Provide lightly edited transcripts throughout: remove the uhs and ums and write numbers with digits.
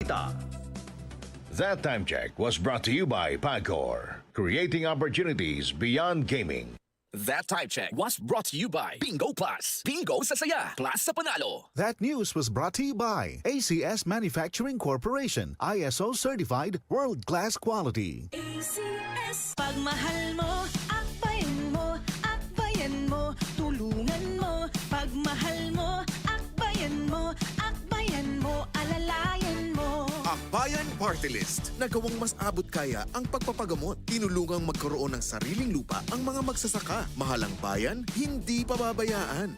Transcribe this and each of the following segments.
That time check was brought to you by Pagcor, creating opportunities beyond gaming. That time check was brought to you by Bingo Plus. Bingo sa saya, plus sa panalo. That news was brought to you by ACS Manufacturing Corporation, ISO certified, world-class quality. ACS. Pagmahal mo, akbayan mo, tulungan mo. Pagmahal mo, akbayan mo, alalayan mo. Akbayan Party List. Nagawang mas abot kaya ang pagpapagamot. Tinulungang magkaroon ng sariling lupa ang mga magsasaka. Mahalang bayan, hindi pababayaan.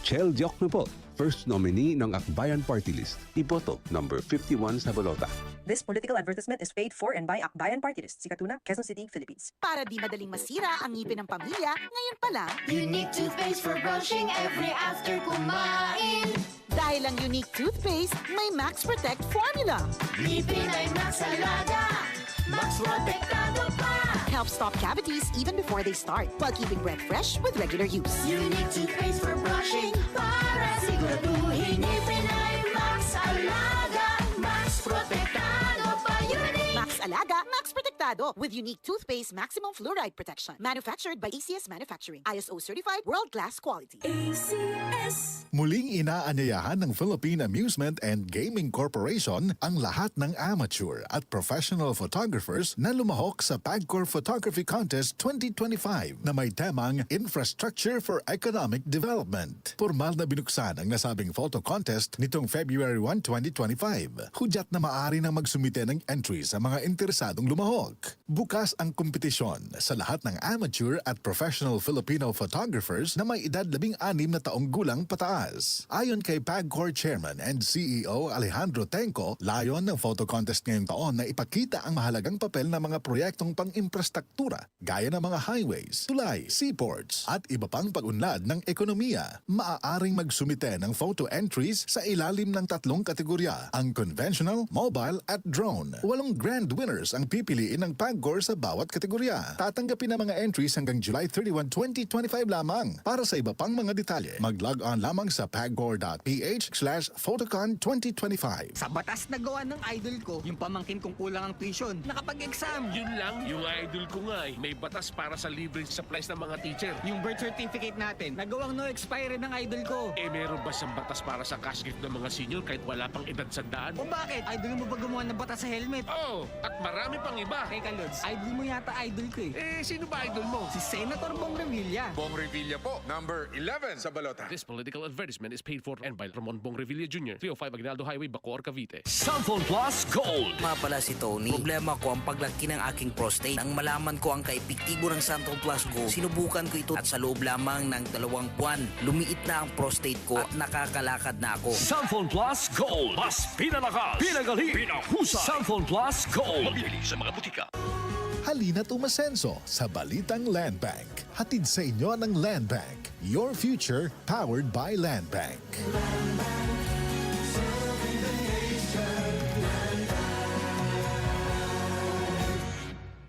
Chel Diokno po, first nominee ng Akbayan Party List. Iboto, number 51 sa balota. This political advertisement is paid for and by Akbayan Party List, Sikatuna, Quezon City, Philippines. Para di madaling masira ang ngipin ng pamilya, ngayon pa lang, Unique toothpaste for brushing every after kumain. dahil ang unique toothpaste, may Max Protect formula. Ngipin ay Max Alaga, Max Protektado pa. Helps stop cavities even before they start, while keeping breath fresh with regular use. Unique toothpaste for brushing para siguraduhin ngipin ay Max Alaga, Max Protektado pa. Unique. Max Alaga, Max Protectado with unique toothpaste maximum fluoride protection. Manufactured by ACS Manufacturing. ISO certified, world-class quality. ACS. Muling inaanyayahan ng Philippine Amusement and Gaming Corporation ang lahat ng amateur at professional photographers na lumahok sa Pagcor Photography Contest 2025 na may temang Infrastructure for Economic Development. Formal na binuksan ang nasabing photo contest nitong February 1, 2025. Hudyat na maaari nang magsumite ng entry sa mga interesadong lumahok. Bukas ang kompetisyon sa lahat ng amateur at professional Filipino photographers na may edad 16 na taong gulang pataas. Ayon kay Pagcor Chairman and CEO Alejandro Tenco, layon ng photo contest ngayong taon na ipakita ang mahalagang papel ng mga proyektong pang-imprastruktura gaya ng mga highways, tulay, seaports at iba pang pag-unlad ng ekonomiya. Maaaring magsumite ng photo entries sa ilalim ng 3 kategorya, ang conventional, mobile at drone. 8 grand winners ang pipiliin ng Pagcor sa bawat kategorya. Tatanggapin ang mga entries hanggang July 31, 2025 lamang. Para sa iba pang mga detalye, mag-log on lamang sa pagcor.ph/photocon 2025. Sa batas na gawa ng idol ko, yung pamangkin kong kulang ang tuition, nakapag-exam. Yun lang, yung idol ko nga may batas para sa libreng supplies ng mga teacher. Yung birth certificate natin, nagawang no expiry ng idol ko. Meron ba siyang batas para sa cash gift ng mga senior kahit wala pang edad sandaan? O bakit? Idol mo ba gumawa ng batas sa helmet? Oo, at marami pang iba. Teka, Lods, idol mo yata idol ko eh. Sino ba idol mo? Si Senator Bong Revilla. Bong Revilla po, number 11 sa balota. This political advertisement is paid for and by Ramon Bong Revilla Jr., 305 Aguinaldo Highway, Bacoor, Cavite. Cellphone Plus Gold. Nga pala si Tony. Problema ko ang paglaki ng aking prostate. Nang malaman ko ang kaepektibo ng Cellphone Plus Gold, sinubukan ko ito at sa loob lamang ng 2 buwan, lumiit na ang prostate ko at nakakalakad na ako. Cellphone Plus Gold. Mas pinalakas, pinagaling, pinahusay. Cellphone Plus Gold. Mabibili sa mga butika. Halina't umasenso sa Balitang Land Bank. Hatid sa inyo ng Land Bank. Your future powered by Land Bank.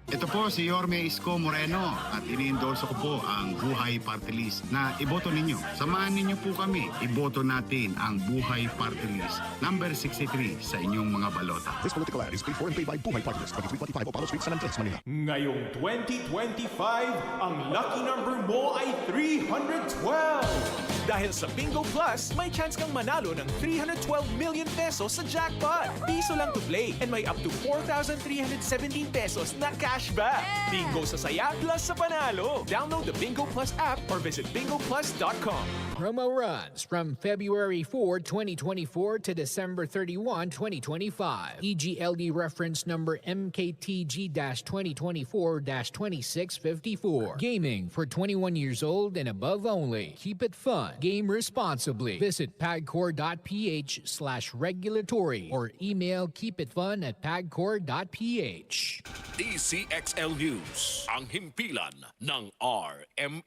Ito po si Yorme Isko Moreno at ini-endorse ko po ang Buhay Party List na iboto ninyo. Samahan ninyo po kami. Iboto natin ang Buhay Party List number 63 sa inyong mga balota. This political ad is paid for and paid by Buhay Party List, 2325 Opalo Street, San Andres, Manila. Ngayong 2025, ang lucky number mo ay 312! Dahil sa Bingo Plus, may chance kang manalo ng 312 million pesos sa jackpot. Piso lang to play and may up to 4,317 pesos na cashback. Bingo sa saya plus sa panalo. Download the Bingo Plus app or visit bingoplus.com. Promo runs from February 4, 2024 to December 31, 2025. EGLD reference number MKTG-2024-2654. Gaming for 21 years old and above only. Keep it fun. Game responsibly. Visit pagcor.ph/regulatory or email keepitfun@pagcor.ph. DCXL News, ang himpilan ng RM.